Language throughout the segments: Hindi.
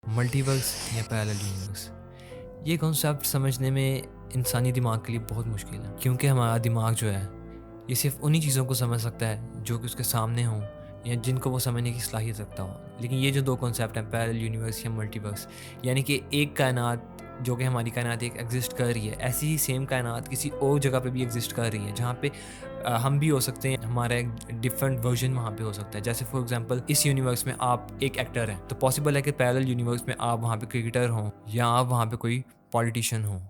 मल्टीवर्स या पैरेलल यूनिवर्स, ये कॉन्सेप्ट समझने में इंसानी दिमाग के लिए बहुत मुश्किल है, क्योंकि हमारा दिमाग जो है ये सिर्फ उन्हीं चीज़ों को समझ सकता है जो कि उसके सामने हों या जिनको वो समझने की सलाहियत रखता हो। लेकिन ये जो दो कॉन्सेप्ट हैं, पैरेलल यूनिवर्स या मल्टीवर्स, यानी कि एक कायनात जो कि हमारी कायनात एक एग्जिस्ट कर रही है, ऐसी ही सेम कायनात किसी और जगह पे भी एग्जिस्ट कर रही है, जहाँ पे हम भी हो सकते हैं, हमारा एक डिफरेंट वर्जन वहाँ पे हो सकता है। जैसे फॉर एग्जांपल इस यूनिवर्स में आप एक एक्टर हैं, तो पॉसिबल है कि पैरेलल यूनिवर्स में आप वहाँ पे क्रिकेटर हों या आप वहाँ पे कोई पॉलिटिशियन हों।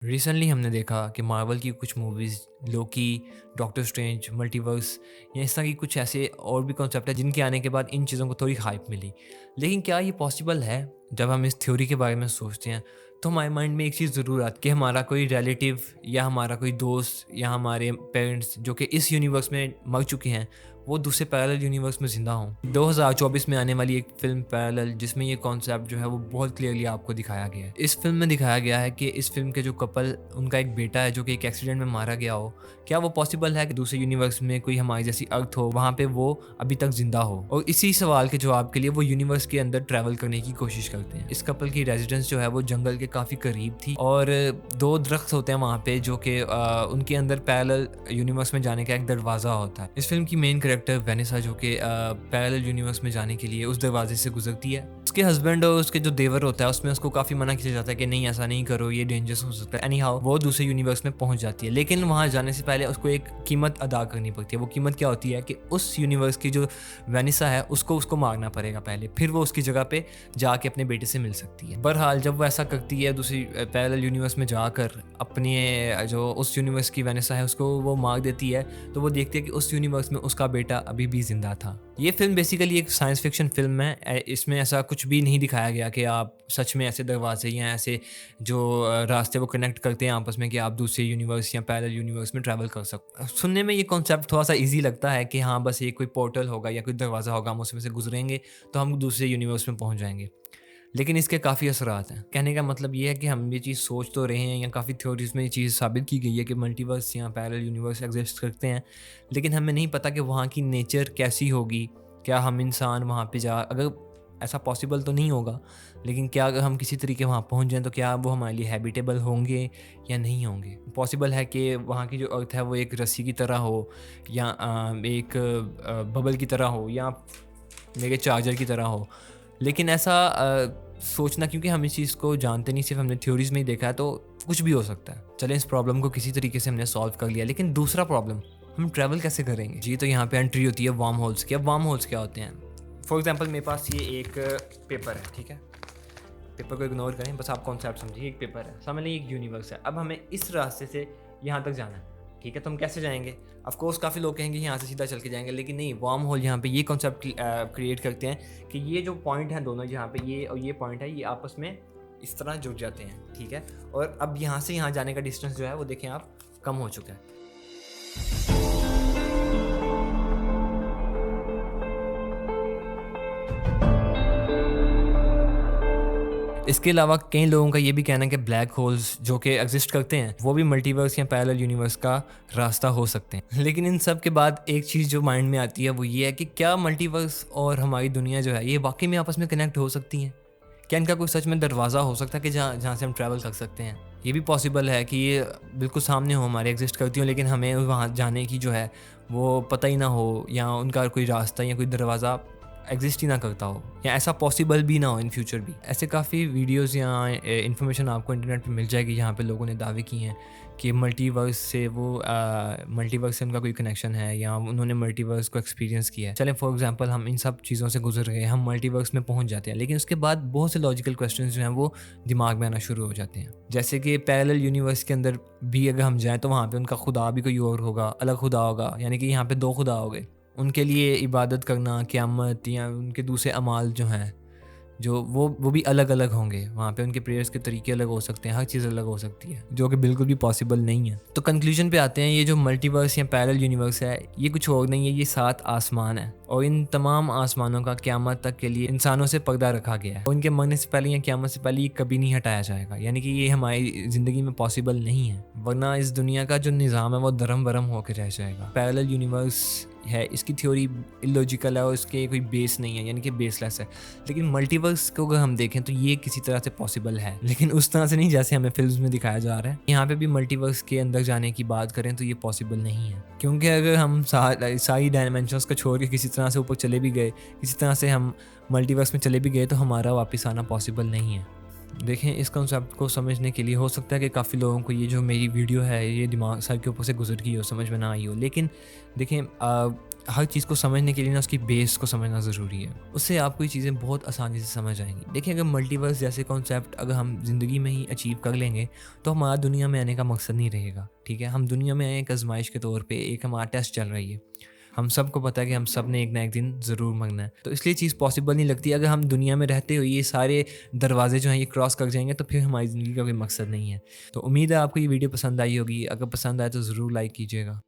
रिसेंटली हमने देखा कि मार्वल की कुछ मूवीज़, लोकी, डॉक्टर स्ट्रेंज, मल्टीवर्स या इस तरह की कुछ ऐसे और भी कॉन्सेप्ट है जिनके आने के बाद इन चीज़ों को थोड़ी हाइप मिली। लेकिन क्या ये पॉसिबल है? जब हम इस थ्योरी के बारे में सोचते हैं तो हमारे माइंड में एक चीज़ ज़रूर आती है कि हमारा कोई रिलेटिव या हमारा कोई दोस्त या हमारे पेरेंट्स जो कि इस यूनिवर्स में मर चुके हैं, वो दूसरे पैरेलल यूनिवर्स में ज़िंदा हों। 2024 में आने वाली एक फ़िल्म पैरेलल, जिसमें ये कॉन्सेप्ट जो है वो बहुत क्लियरली आपको दिखाया गया है। इस फ़िल्म में दिखाया गया है कि इस फ़िल्म के जो कपल, उनका एक बेटा है जो कि एक एक्सीडेंट में मारा गया हो। क्या वो पॉसिबल है कि दूसरे यूनिवर्स में कोई हमारी जैसी अर्थ हो, वहाँ पे वो अभी तक ज़िंदा हो? और इसी सवाल के जवाब के लिए वो यूनिवर्स के अंदर ट्रैवल करने की कोशिश करते हैं। इस कपल की रेज़िडेंस जो है वो जंगल के काफ़ी करीब थी और 2 दरख्त होते हैं वहाँ पे जो कि उनके अंदर पैरेलल यूनिवर्स में जाने का एक दरवाज़ा होता है। इस फ़िल्म की मेन कैरेक्टर वेनेसा जो कि पैरेलल यूनिवर्स में जाने के लिए उस दरवाज़े से गुज़रती है। उसके हस्बैंड और उसके जो देवर होता है उसमें उसको काफ़ी मना किया जाता है कि नहीं, ऐसा नहीं करो, ये डेंजरस हो सकता है। एनी हाउ वो दूसरे यूनिवर्स में पहुँच जाती है, लेकिन वहाँ जाने से पहले उसको एक कीमत अदा करनी पड़ती है। वो कीमत क्या होती है कि उस यूनिवर्स की जो वेनिसा है उसको मारना पड़ेगा पहले, फिर वो उसकी जगह पे जाके अपने बेटे से मिल सकती है। बहरहाल जब वो ऐसा करती है, दूसरी पैरेलल यूनिवर्स में जाकर अपने जो उस यूनिवर्स की वेनिसा है उसको वो मार देती है, तो वो देखती है कि उस यूनिवर्स में उसका बेटा अभी भी ज़िंदा था। ये फ़िल्म बेसिकली एक साइंस फिक्शन फ़िल्म है। इसमें ऐसा कुछ भी नहीं दिखाया गया कि आप सच में ऐसे दरवाज़े या ऐसे जो रास्ते वो कनेक्ट करते हैं आपस में कि आप दूसरे यूनिवर्स या पैरेलल यूनिवर्स में ट्रैवल कर सकते। सुनने में ये कॉन्सेप्ट थोड़ा-सा ईज़ी लगता है कि हाँ, बस ये कोई पोर्टल होगा या कोई दरवाज़ा होगा, हम उसमें से गुज़रेंगे तो हम दूसरे यूनिवर्स में पहुँच जाएँगे। लेकिन इसके काफ़ी असरात हैं। कहने का मतलब ये है कि हम ये चीज़ सोच तो रहे हैं या काफ़ी थ्योरीज़ में ये चीज़ साबित की गई है कि मल्टीवर्स या पैरेलल यूनिवर्स एग्ज़िस्ट करते हैं, लेकिन हमें नहीं पता कि वहाँ की नेचर कैसी होगी। क्या हम इंसान वहाँ पे जा अगर ऐसा पॉसिबल तो नहीं होगा, लेकिन क्या अगर हम किसी तरीके वहाँ पहुँच जाएँ तो क्या वो हमारे लिए हैबिटेबल होंगे या नहीं होंगे? पॉसिबल है कि वहाँ की जो अर्थ है वो एक रस्सी की तरह हो या एक बबल की तरह हो या मेरे चार्जर की तरह हो। लेकिन ऐसा सोचना, क्योंकि हम इस चीज़ को जानते नहीं, सिर्फ हमने थ्योरीज़ में ही देखा है, तो कुछ भी हो सकता है। चलें, इस प्रॉब्लम को किसी तरीके से हमने सॉल्व कर लिया, लेकिन दूसरा प्रॉब्लम, हम ट्रैवल कैसे करेंगे? जी, तो यहाँ पे एंट्री होती है वर्म होल्स की। अब वर्म होल्स क्या होते हैं? फॉर एग्ज़ाम्पल मेरे पास ये एक पेपर है, ठीक है? पेपर को इग्नोर करें, बस आप कॉन्सेप्ट समझिए। एक पेपर है, सामने एक यूनिवर्स है। अब हमें इस रास्ते से यहाँ तक जाना है, ठीक है? तो हम कैसे जाएँगे? ऑफ कोर्स काफ़ी लोग कहेंगे यहाँ से सीधा चल के जाएँगे, लेकिन नहीं, वर्म होल यहाँ पे ये कॉन्सेप्ट क्रिएट करते हैं कि ये जो पॉइंट हैं दोनों, यहाँ पे ये और ये पॉइंट है, ये आपस में इस तरह जुड़ जाते हैं, ठीक है? और अब यहाँ से यहाँ जाने का डिस्टेंस जो है वो देखें आप, कम हो चुका है। इसके अलावा कई लोगों का ये भी कहना है कि ब्लैक होल्स जो कि एग्जिस्ट करते हैं, वो भी मल्टीवर्स या पैरेलल यूनिवर्स का रास्ता हो सकते हैं। लेकिन इन सब के बाद एक चीज़ जो माइंड में आती है वो ये है कि क्या मल्टीवर्स और हमारी दुनिया जो है ये वाकई में आपस में कनेक्ट हो सकती हैं? क्या इनका कोई सच में दरवाज़ा हो सकता है कि जहाँ जहाँ से हम ट्रैवल कर सकते हैं? ये भी पॉसिबल है कि ये बिल्कुल सामने हो, हमारे एग्जिस्ट करती हो, लेकिन हमें वहाँ जाने की जो है वो पता ही ना हो, या उनका कोई रास्ता या कोई दरवाज़ा एग्जिस्ट ही ना करता हो, या ऐसा पॉसिबल भी ना हो इन फ्यूचर भी। ऐसे काफ़ी वीडियोस या इन्फॉर्मेशन आपको इंटरनेट पे मिल जाएगी जहाँ पे लोगों ने दावे किए हैं कि मल्टीवर्स से उनका कोई कनेक्शन है या उन्होंने मल्टीवर्स को एक्सपीरियंस किया है। चलें, फॉर एग्जांपल हम इन सब चीज़ों से गुजर गए, हम मल्टीवर्स में पहुँच जाते हैं, लेकिन उसके बाद बहुत से लॉजिकल क्वेश्चंस जो हैं वो दिमाग में आना शुरू हो जाते हैं। जैसे कि पैरेलल यूनिवर्स के अंदर भी अगर हम जाएँ तो वहाँ पे उनका खुदा भी कोई और होगा, अलग खुदा होगा, यानी कि यहाँ पे 2 खुदा हो गए। उनके लिए इबादत करना, क़यामत या उनके दूसरे अमाल जो हैं, जो वो भी अलग-अलग होंगे। वहाँ पे उनके प्रेयर्स के तरीके अलग हो सकते हैं, हर चीज़ अलग हो सकती है, जो कि बिल्कुल भी पॉसिबल नहीं है। तो कंक्लूजन पे आते हैं, ये जो मल्टीवर्स या पैरेलल यूनिवर्स है, ये कुछ और नहीं है, ये 7 आसमान है और इन तमाम आसमानों का क़यामत तक के लिए इंसानों से पर्दा रखा गया है। और इनके मरने से पहले या क़यामत से पहले ये कभी नहीं हटाया जाएगा, यानी कि ये हमारी ज़िंदगी में पॉसिबल नहीं है, वरना इस दुनिया का जो निज़ाम है वो दरम-बरम होकर रह जाएगा। पैरेलल यूनिवर्स है, इसकी थ्योरी इलॉजिकल है और इसके कोई बेस नहीं है, यानी कि बेसलेस है। लेकिन मल्टीवर्स को अगर हम देखें तो ये किसी तरह से पॉसिबल है, लेकिन उस तरह से नहीं जैसे हमें फिल्म्स में दिखाया जा रहा है। यहाँ पे भी मल्टीवर्स के अंदर जाने की बात करें तो ये पॉसिबल नहीं है, क्योंकि अगर हम सारी डायमेंशंस को छोड़ के किसी तरह से ऊपर चले भी गए, किसी तरह से हम मल्टीवर्स में चले भी गए, तो हमारा वापस आना पॉसिबल नहीं है। देखें, इस कॉन्सेप्ट को समझने के लिए हो सकता है कि काफ़ी लोगों को ये जो मेरी वीडियो है ये दिमाग सर के ऊपर से गुजर गई हो, समझ में ना आई हो, लेकिन देखें हर चीज़ को समझने के लिए ना उसकी बेस को समझना ज़रूरी है। उससे आपको ये चीज़ें बहुत आसानी से समझ आएंगी। देखिए, अगर मल्टीवर्स जैसे कॉन्सेप्ट अगर हम ज़िंदगी में ही अचीव कर लेंगे तो हमारा दुनिया में आने का मकसद नहीं रहेगा। ठीक है, हम दुनिया में आए एक आजमाइश के तौर पे, एक हमारा टेस्ट चल रही है। हम सबको पता है कि हम सब ने एक ना एक दिन ज़रूर मरना है, तो इसलिए चीज़ पॉसिबल नहीं लगती। अगर हम दुनिया में रहते हुए ये सारे दरवाजे जो हैं ये क्रॉस कर जाएंगे तो फिर हमारी ज़िंदगी का कोई मकसद नहीं है। तो उम्मीद है आपको ये वीडियो पसंद आई होगी। अगर पसंद आए तो ज़रूर लाइक कीजिएगा।